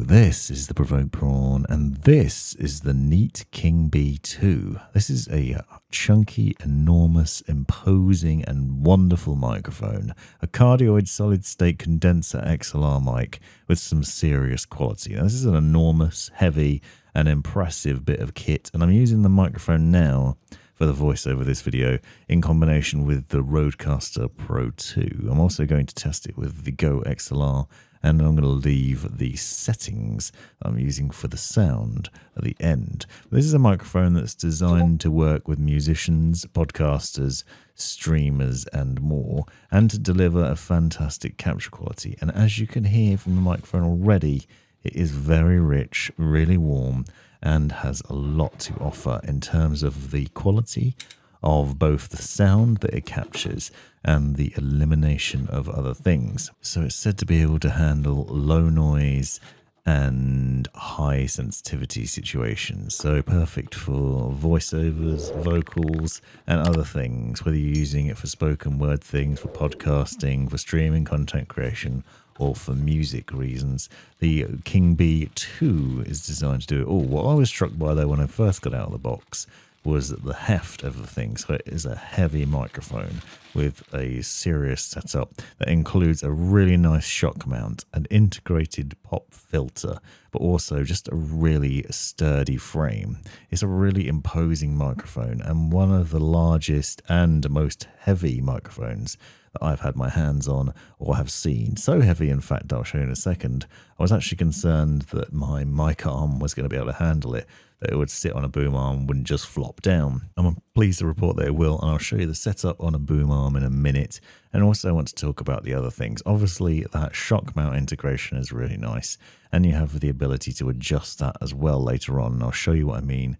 this is the Provoked Prawn, and this is the Neat King Bee 2. This is a chunky, enormous, imposing, and wonderful microphone. A Cardioid solid-state condenser XLR mic with some serious quality. Now, this is an enormous, heavy, and impressive bit of kit, and I'm using the microphone now for the voiceover of this video in combination with the Rodecaster Pro 2. I'm also going to test it with the Go XLR, and I'm going to leave the settings I'm using for the sound at the end. This is a microphone that's designed to work with musicians, podcasters, streamers, and more, and to deliver a fantastic capture quality. And as you can hear from the microphone already, it is very rich, really warm, and has a lot to offer in terms of the quality of both the sound that it captures and the elimination of other things. So it's said to be able to handle low noise and high sensitivity situations. So perfect for voiceovers, vocals, and other things, whether you're using it for spoken word things, for podcasting, for streaming content creation, or for music reasons. The King Bee 2 is designed to do it all. What I was struck by, though, when I first got out of the box was the heft of the thing. So it is a heavy microphone with a serious setup that includes a really nice shock mount, an integrated pop filter, but also just a really sturdy frame. It's a really imposing microphone and one of the largest and most heavy microphones that I've had my hands on or have seen. So heavy, in fact, I'll show you in a second. I was actually concerned that my mic arm was going to be able to handle it, that it would sit on a boom arm, wouldn't just flop down. I'm pleased to report that it will, and I'll show you the setup on a boom arm in a minute. And also I want to talk about the other things. Obviously, that shock mount integration is really nice, and you have the ability to adjust that as well later on, and I'll show you what I mean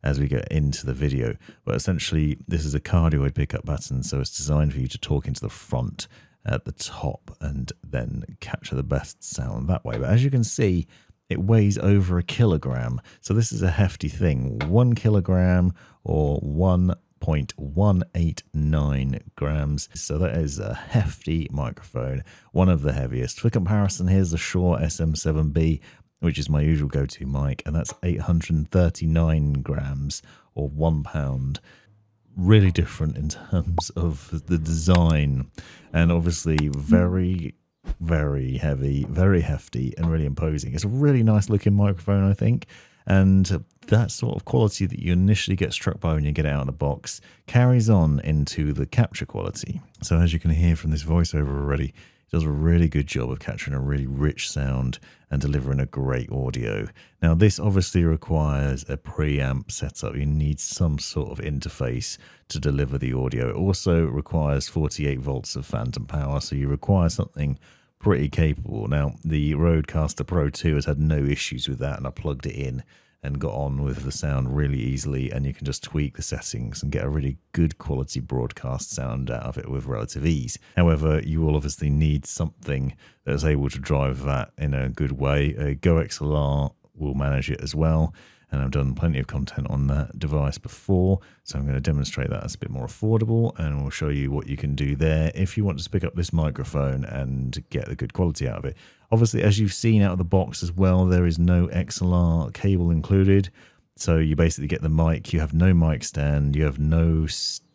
as we get into the video. But essentially, this is a cardioid pickup pattern, so it's designed for you to talk into the front at the top and then capture the best sound that way. But as you can see, it weighs over 1 kilogram. So this is a hefty thing. 1 kilogram or 1.189 grams. So that is a hefty microphone, one of the heaviest. For comparison, here's the Shure SM7B, which is my usual go-to mic, and that's 839 grams or 1 pound. Really different in terms of the design, and obviously very, very heavy, very hefty, and really imposing. It's a really nice looking microphone, I think, and that sort of quality that you initially get struck by when you get it out of the box carries on into the capture quality. So as you can hear from this voiceover already, it does a really good job of capturing a really rich sound and delivering a great audio. Now, this obviously requires a preamp setup. You need some sort of interface to deliver the audio. It also requires 48 volts of phantom power, so you require something pretty capable. Now, the Rodecaster Pro 2 has had no issues with that, and I plugged it in and got on with the sound really easily, and you can just tweak the settings and get a really good quality broadcast sound out of it with relative ease. However, you will obviously need something that's able to drive that in a good way. A Go XLR will manage it as well, and I've done plenty of content on that device before, so I'm going to demonstrate that as a bit more affordable, and we'll show you what you can do there if you want to pick up this microphone and get the good quality out of it. Obviously, as you've seen out of the box as well, there is no XLR cable included, so you basically get the mic. You have no mic stand, you have no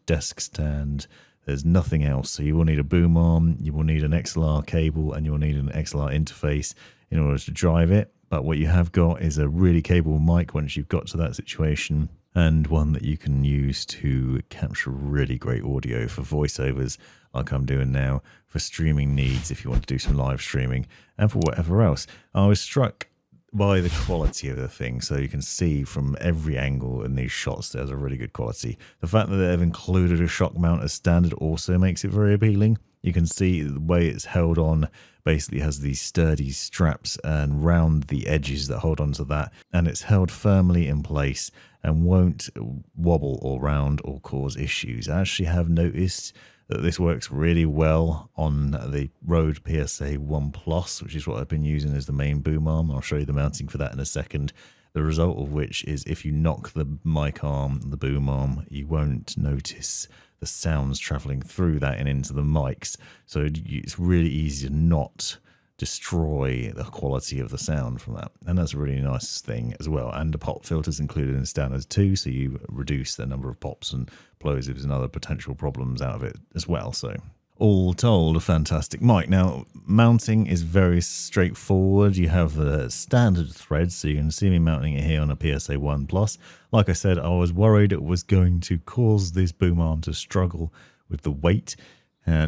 desk stand, there's nothing else. So you will need a boom arm, you will need an XLR cable, and you will need an XLR interface in order to drive it. But what you have got is a really capable mic once you've got to that situation, and one that you can use to capture really great audio for voiceovers like I'm doing now, for streaming needs if you want to do some live streaming, and for whatever else. I was struck by the quality of the thing. So you can see from every angle in these shots there's a really good quality. The fact that they've included a shock mount as standard also makes it very appealing. You can see the way it's held on basically has these sturdy straps and round the edges that hold onto that, and it's held firmly in place and won't wobble or round or cause issues. I actually have noticed that this works really well on the Rode PSA 1 Plus, which is what I've been using as the main boom arm. I'll show you the mounting for that in a second. The result of which is if you knock the mic arm, the boom arm, you won't notice the sounds traveling through that and into the mics. So it's really easy to not destroy the quality of the sound from that. And that's a really nice thing as well. And the pop filters included in standards too, so you reduce the number of pops and plosives and other potential problems out of it as well. So all told, a fantastic mic. Now, mounting is very straightforward. You have the standard threads, so you can see me mounting it here on a PSA 1 Plus. Like I said, I was worried it was going to cause this boom arm to struggle with the weight,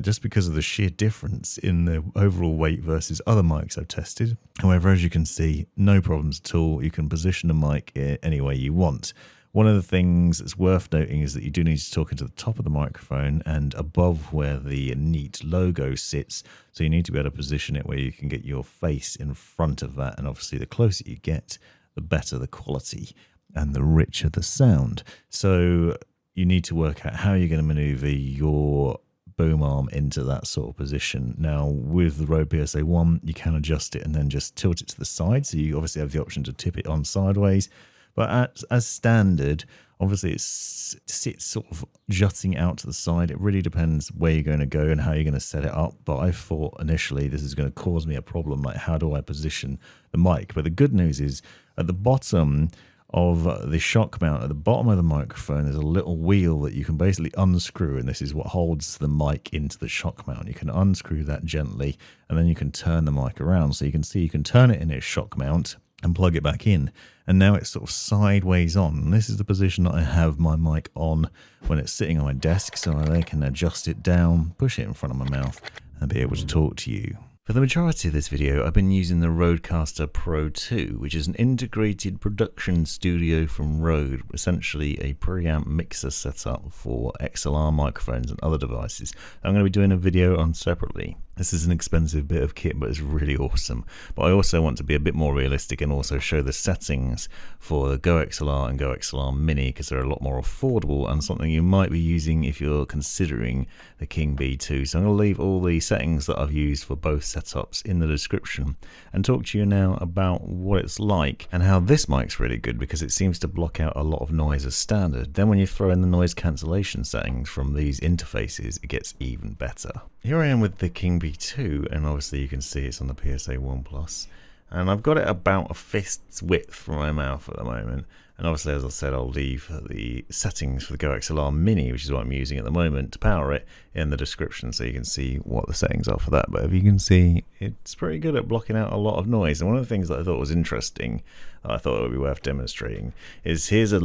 just because of the sheer difference in the overall weight versus other mics I've tested. However, as you can see, no problems at all. You can position the mic any way you want. One of the things that's worth noting is that you do need to talk into the top of the microphone and above where the Neat logo sits. So you need to be able to position it where you can get your face in front of that. And obviously the closer you get, the better the quality and the richer the sound. So you need to work out how you're going to maneuver your boom arm into that sort of position. Now with the Rode PSA 1, you can adjust it and then just tilt it to the side. So you obviously have the option to tip it on sideways. But as standard, obviously it sits sort of jutting out to the side. It really depends where you're going to go and how you're going to set it up. But I thought initially this is going to cause me a problem, like how do I position the mic? But the good news is at the bottom of the shock mount, at the bottom of the microphone, there's a little wheel that you can basically unscrew, and this is what holds the mic into the shock mount. You can unscrew that gently, and then you can turn the mic around. So you can see you can turn it in its shock mount and plug it back in, and now it's sort of sideways on. And this is the position that I have my mic on when it's sitting on my desk, so I can adjust it down, push it in front of my mouth, and be able to talk to you. For the majority of this video, I've been using the Rodecaster Pro 2, which is an integrated production studio from Rode, essentially a preamp mixer setup for XLR microphones and other devices. I'm going to be doing a video on separately. This is an expensive bit of kit, but it's really awesome. But I also want to be a bit more realistic and also show the settings for the Go XLR and Go XLR Mini, because they're a lot more affordable and something you might be using if you're considering the King B2. So I'm going to leave all the settings that I've used for both setups in the description and talk to you now about what it's like and how this mic's really good, because it seems to block out a lot of noise as standard. Then when you throw in the noise cancellation settings from these interfaces, it gets even better. Here I am with the King B2, and obviously you can see it's on the PSA 1 Plus, and I've got it about a fist's width from my mouth at the moment. And obviously, as I said, I'll leave the settings for the Go XLR Mini, which is what I'm using at the moment to power it, in the description, so you can see what the settings are for that. But if you can see, it's pretty good at blocking out a lot of noise. And one of the things that I thought was interesting, that I thought it would be worth demonstrating, is here's a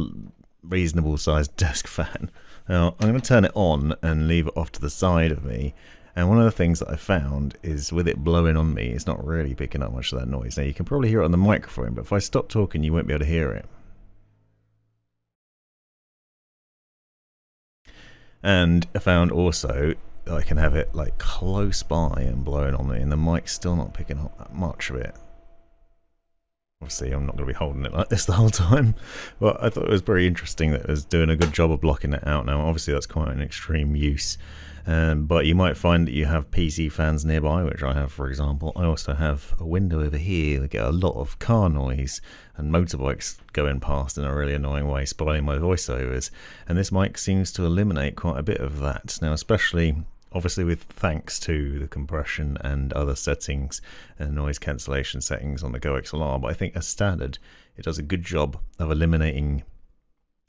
reasonable sized desk fan. Now I'm going to turn it on and leave it off to the side of me. And one of the things that I found is with it blowing on me, it's not really picking up much of that noise. Now you can probably hear it on the microphone, but if I stop talking, you won't be able to hear it. And I found also that I can have it like close by and blowing on me, and the mic's still not picking up that much of it. Obviously, I'm not going to be holding it like this the whole time, but I thought it was very interesting that it was doing a good job of blocking it out. Now, obviously, that's quite an extreme use, but you might find that you have PC fans nearby, which I have, for example. I also have a window over here that get a lot of car noise and motorbikes going past in a really annoying way, spoiling my voiceovers, and this mic seems to eliminate quite a bit of that. Now, especially obviously with thanks to the compression and other settings and noise cancellation settings on the Go XLR, but I think as standard it does a good job of eliminating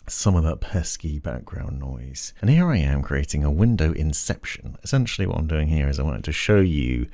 some of that pesky background noise. And here I am creating a window inception. Essentially what I'm doing here is I wanted to show you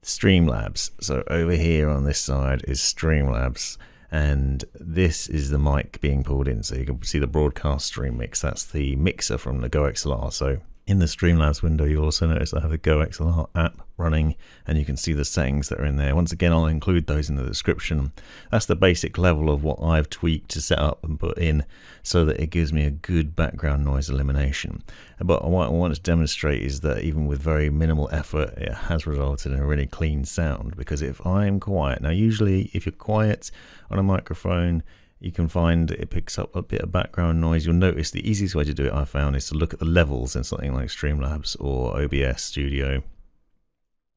Streamlabs. So over here on this side is Streamlabs, and this is the mic being pulled in, so you can see the broadcast stream mix. That's the mixer from the Go XLR. So in the Streamlabs window, you'll also notice I have the Go XLR app running, and you can see the settings that are in there. Once again, I'll include those in the description. That's the basic level of what I've tweaked to set up and put in so that it gives me a good background noise elimination. But what I want to demonstrate is that even with very minimal effort, it has resulted in a really clean sound. Because if I'm quiet, now usually if you're quiet on a microphone, you can find it picks up a bit of background noise. You'll notice the easiest way to do it, I found, is to look at the levels in something like Streamlabs or OBS Studio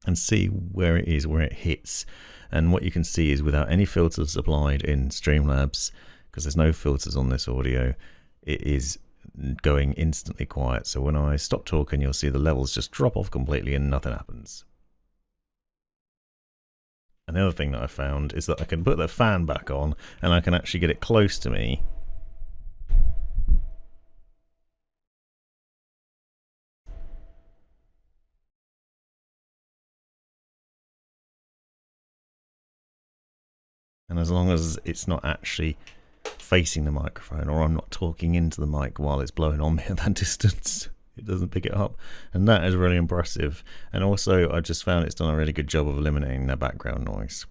and see where it is, where it hits. And what you can see is without any filters applied in Streamlabs, because there's no filters on this audio, it is going instantly quiet. So when I stop talking, you'll see the levels just drop off completely and nothing happens. And the other thing that I found is that I can put the fan back on and I can actually get it close to me. And as long as it's not actually facing the microphone, or I'm not talking into the mic while it's blowing on me at that distance, it doesn't pick it up. And that is really impressive. And also I just found it's done a really good job of eliminating that background noise.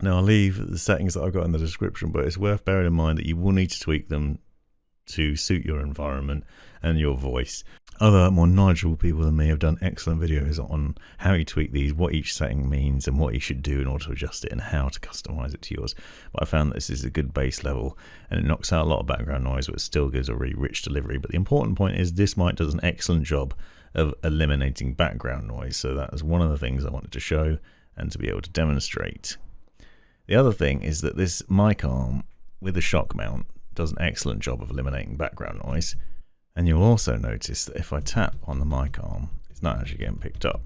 Now I'll leave the settings that I've got in the description, but it's worth bearing in mind that you will need to tweak them to suit your environment and your voice. Other more knowledgeable people than me have done excellent videos on how you tweak these, what each setting means and what you should do in order to adjust it and how to customize it to yours. But I found that this is a good base level and it knocks out a lot of background noise, but still gives a really rich delivery. But the important point is this mic does an excellent job of eliminating background noise. So that is one of the things I wanted to show and to be able to demonstrate. The other thing is that this mic arm with the shock mount does an excellent job of eliminating background noise. And you'll also notice that if I tap on the mic arm, it's not actually getting picked up.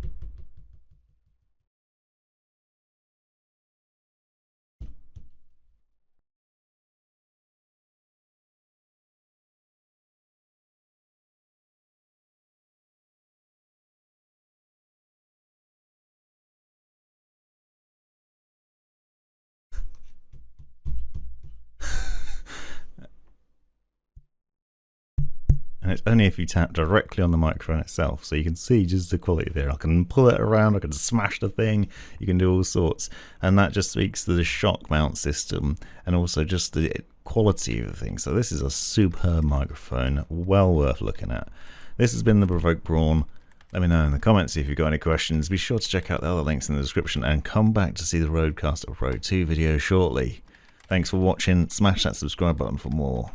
And it's only if you tap directly on the microphone itself. So you can see just the quality there. I can pull it around, I can smash the thing, you can do all sorts. And that just speaks to the shock mount system and also just the quality of the thing. So this is a superb microphone, well worth looking at. This has been the Provoked Prawn. Let me know in the comments if you've got any questions. Be sure to check out the other links in the description and come back to see the Rodecaster Pro 2 video shortly. Thanks for watching. Smash that subscribe button for more.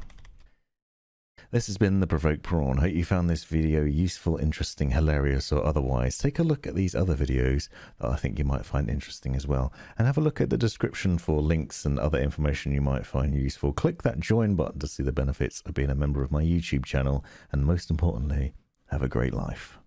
This has been the Provoked Prawn. Hope you found this video useful, interesting, hilarious, or otherwise. Take a look at these other videos that I think you might find interesting as well. And have a look at the description for links and other information you might find useful. Click that join button to see the benefits of being a member of my YouTube channel. And most importantly, have a great life.